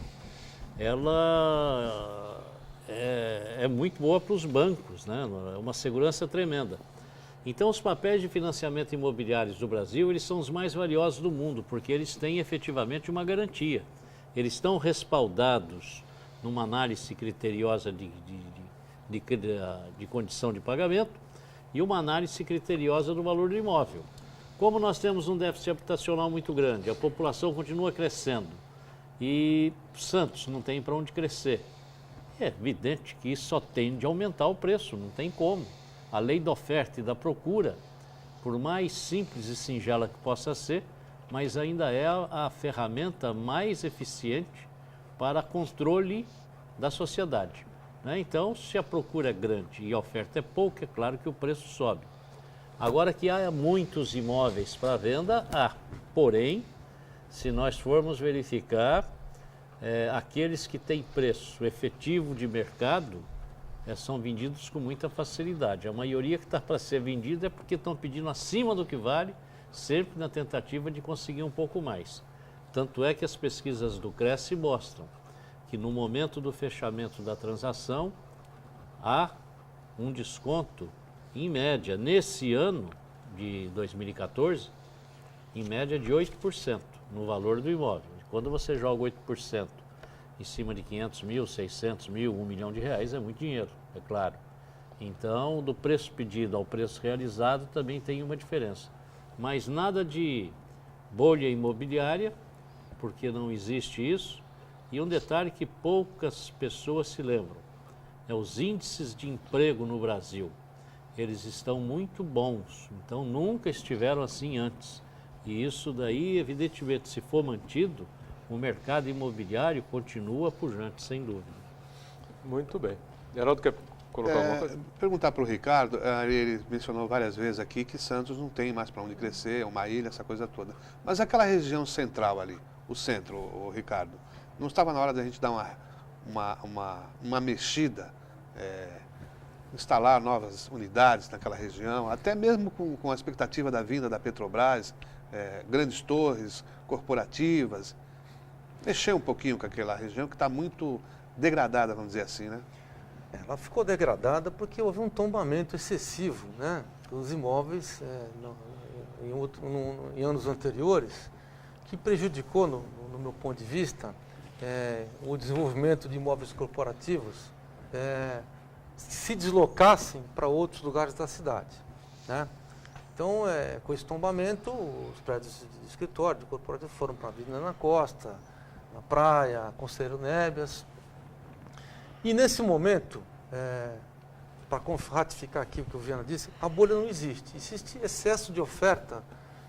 Speaker 3: Ela é muito boa para os bancos, né? É uma segurança tremenda. Então, os papéis de financiamento imobiliários do Brasil, eles são os mais valiosos do mundo, porque eles têm efetivamente uma garantia. Eles estão respaldados numa análise criteriosa de condição de pagamento e uma análise criteriosa do valor do imóvel. Como nós temos um déficit habitacional muito grande, a população continua crescendo e Santos não tem para onde crescer. É evidente que isso só tende a aumentar o preço, não tem como. A lei da oferta e da procura, por mais simples e singela que possa ser, mas ainda é a ferramenta mais eficiente para controle da sociedade, né? Então, se a procura é grande e a oferta é pouca, é claro que o preço sobe. Agora que há muitos imóveis para venda, porém, se nós formos verificar, aqueles que têm preço efetivo de mercado, são vendidos com muita facilidade. A maioria que está para ser vendida é porque estão pedindo acima do que vale, sempre na tentativa de conseguir um pouco mais. Tanto é que as pesquisas do Cresce mostram que no momento do fechamento da transação, há um desconto, em média, nesse ano de 2014, em média de 8% no valor do imóvel. Quando você joga 8% em cima de 500 mil, 600 mil, 1 milhão de reais, é muito dinheiro, é claro. Então, do preço pedido ao preço realizado também tem uma diferença. Mas nada de bolha imobiliária, porque não existe isso. E um detalhe que poucas pessoas se lembram, os índices de emprego no Brasil, eles estão muito bons, então nunca estiveram assim antes. E isso daí, evidentemente, se for mantido, o mercado imobiliário continua pujante, sem dúvida.
Speaker 1: Muito bem. Geraldo, quer colocar alguma coisa?
Speaker 4: Perguntar para o Ricardo, ele mencionou várias vezes aqui que Santos não tem mais para onde crescer, é uma ilha, essa coisa toda. Mas aquela região central ali, o centro, o Ricardo, não estava na hora da gente dar uma mexida, instalar novas unidades naquela região, até mesmo com a expectativa da vinda da Petrobras, grandes torres corporativas, mexer um pouquinho com aquela região que está muito degradada, vamos dizer assim, né?
Speaker 2: Ela ficou degradada porque houve um tombamento excessivo, né, dos imóveis em anos anteriores, que prejudicou, no meu ponto de vista, o desenvolvimento de imóveis corporativos se deslocassem para outros lugares da cidade, né? Então, com esse tombamento, os prédios de escritório, de corporativo, foram para a Avenida Ana Costa, na Praia, Conselheiro Nébias. E nesse momento, para ratificar aqui o que o Viana disse, a bolha não existe. Existe excesso de oferta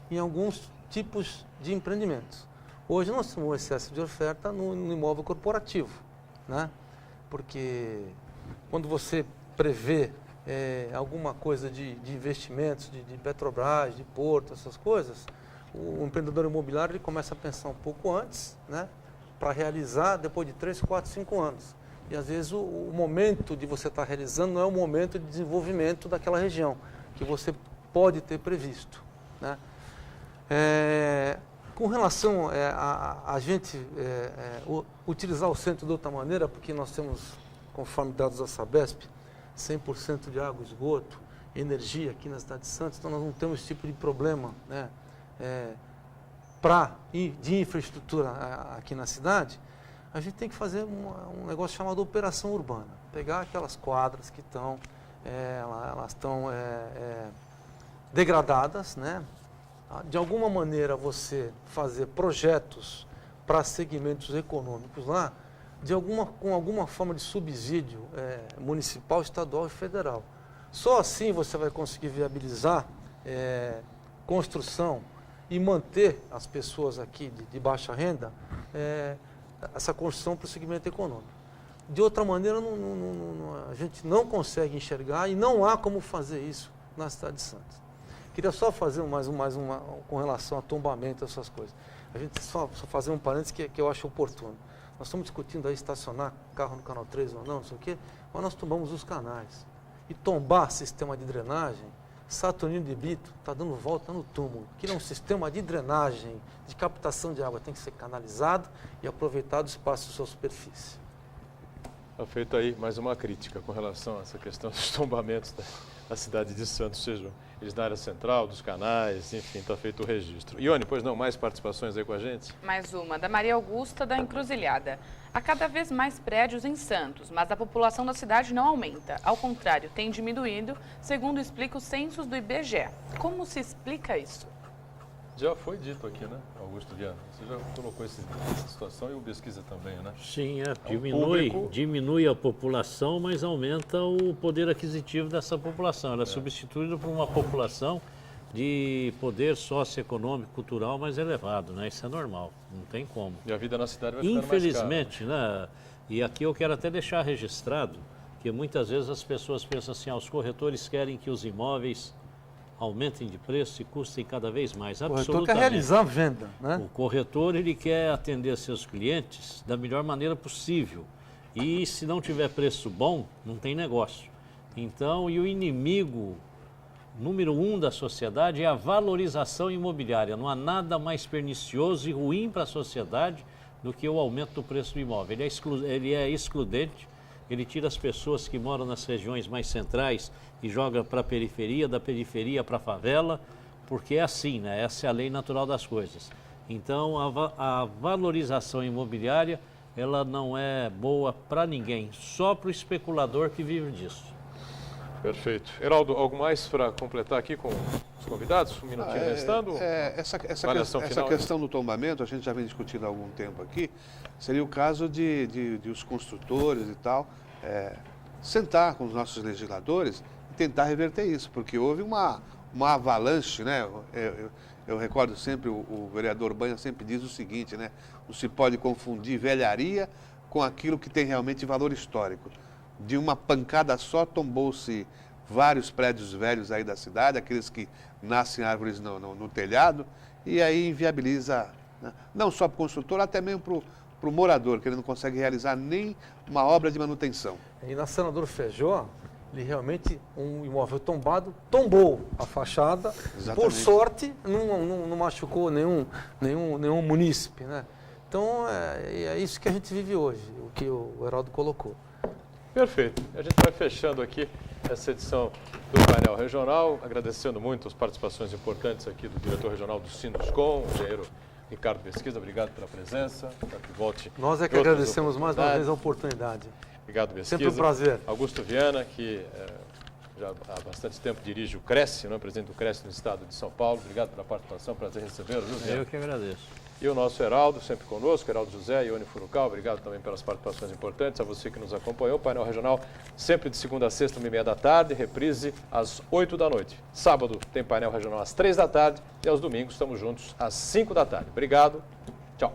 Speaker 2: em alguns tipos de empreendimentos. Hoje nós temos um excesso de oferta no imóvel corporativo, né? Porque quando você prevê alguma coisa de investimentos, de Petrobras, de Porto, essas coisas, o empreendedor imobiliário ele começa a pensar um pouco antes, né, para realizar depois de 3, 4, 5 anos. E às vezes o momento de você estar realizando não é o momento de desenvolvimento daquela região, que você pode ter previsto, né? Com relação a gente utilizar o centro de outra maneira, porque nós temos, conforme dados da Sabesp, 100% de água, esgoto, energia aqui na cidade de Santos, então nós não temos esse tipo de problema, né, de infraestrutura aqui na cidade. A gente tem que fazer um negócio chamado operação urbana, pegar aquelas quadras que estão, elas estão degradadas, né? De alguma maneira você fazer projetos para segmentos econômicos lá, com alguma forma de subsídio municipal, estadual e federal. Só assim você vai conseguir viabilizar construção e manter as pessoas aqui de baixa renda, essa construção para o segmento econômico. De outra maneira, a gente não consegue enxergar e não há como fazer isso na cidade de Santos. Queria só fazer mais uma com relação a tombamento, essas coisas. A gente só fazer um parênteses que eu acho oportuno. Nós estamos discutindo aí estacionar carro no canal 3 ou não sei o quê, mas nós tombamos os canais. E tombar sistema de drenagem, Saturnino de Brito está dando volta no túmulo. Aquilo é um sistema de drenagem, de captação de água, tem que ser canalizado e aproveitado o espaço de sua superfície.
Speaker 1: Está feito aí mais uma crítica com relação a essa questão dos tombamentos da cidade de Santos, sejam eles na área central, dos canais, enfim, está feito o registro. Ione, pois não, mais participações aí com a gente?
Speaker 5: Mais uma, da Maria Augusta da Encruzilhada. Há cada vez mais prédios em Santos, mas a população da cidade não aumenta. Ao contrário, tem diminuído, segundo explica os censos do IBGE. Como se explica isso?
Speaker 1: Já foi dito aqui, né, Augusto Viana? Você já colocou essa situação e o pesquisa também, né?
Speaker 3: Sim,
Speaker 1: público...
Speaker 3: diminui a população, mas aumenta o poder aquisitivo dessa população. Ela é substituída por uma população de poder socioeconômico, cultural mais elevado, né? Isso é normal, não tem como.
Speaker 1: E a vida na cidade vai ficando
Speaker 3: Infelizmente,
Speaker 1: mais cara,
Speaker 3: né? E aqui eu quero até deixar registrado que muitas vezes as pessoas pensam assim, os corretores querem que os imóveis aumentem de preço e custem cada vez mais.
Speaker 2: O corretor quer realizar a venda, né?
Speaker 3: O corretor, ele quer atender seus clientes da melhor maneira possível. E se não tiver preço bom, não tem negócio. Então, e o inimigo número 1 da sociedade é a valorização imobiliária. Não há nada mais pernicioso e ruim para a sociedade do que o aumento do preço do imóvel. Ele é excludente, ele tira as pessoas que moram nas regiões mais centrais e joga para a periferia, da periferia para a favela, porque é assim, né? Essa é a lei natural das coisas. Então, a valorização imobiliária, ela não é boa para ninguém, só para o especulador que vive disso.
Speaker 1: Perfeito. Heraldo, algo mais para completar aqui com os convidados? Um minutinho restando?
Speaker 4: Essa questão do tombamento, a gente já vem discutindo há algum tempo aqui, seria o caso de os construtores e tal sentar com os nossos legisladores e tentar reverter isso, porque houve uma avalanche, né? Eu recordo sempre, o vereador Banha sempre diz o seguinte, né? Não se pode confundir velharia com aquilo que tem realmente valor histórico. De uma pancada só tombou-se vários prédios velhos aí da cidade, aqueles que nascem árvores no telhado, e aí inviabiliza, né? Não só para o construtor, até mesmo para o morador, que ele não consegue realizar nem uma obra de manutenção.
Speaker 2: E na Senador Feijó, ele realmente, um imóvel tombado, tombou a fachada. Exatamente. Por sorte, não machucou nenhum munícipe, né? Então, é isso que a gente vive hoje, o que o Heraldo colocou.
Speaker 1: Perfeito. A gente vai fechando aqui essa edição do painel regional, agradecendo muito as participações importantes aqui do diretor regional do Sinduscom, o engenheiro Ricardo Pesquisa. Obrigado pela presença. Que volte.
Speaker 2: Nós é que agradecemos mais uma vez a oportunidade.
Speaker 1: Obrigado, Pesquisa.
Speaker 2: Sempre um prazer.
Speaker 1: Augusto Viana, que já há bastante tempo dirige o Cresce, não é? Presidente do Cresce no estado de São Paulo. Obrigado pela participação, prazer recebê-lo.
Speaker 3: Eu que agradeço.
Speaker 1: E o nosso Heraldo, sempre conosco, Heraldo José e Ione Furukawa. Obrigado também pelas participações importantes. A você que nos acompanhou. O painel regional sempre de segunda a sexta, 1h30 da tarde. Reprise às 8 da noite. Sábado tem painel regional às 3 da tarde. E aos domingos estamos juntos às 5 da tarde. Obrigado. Tchau.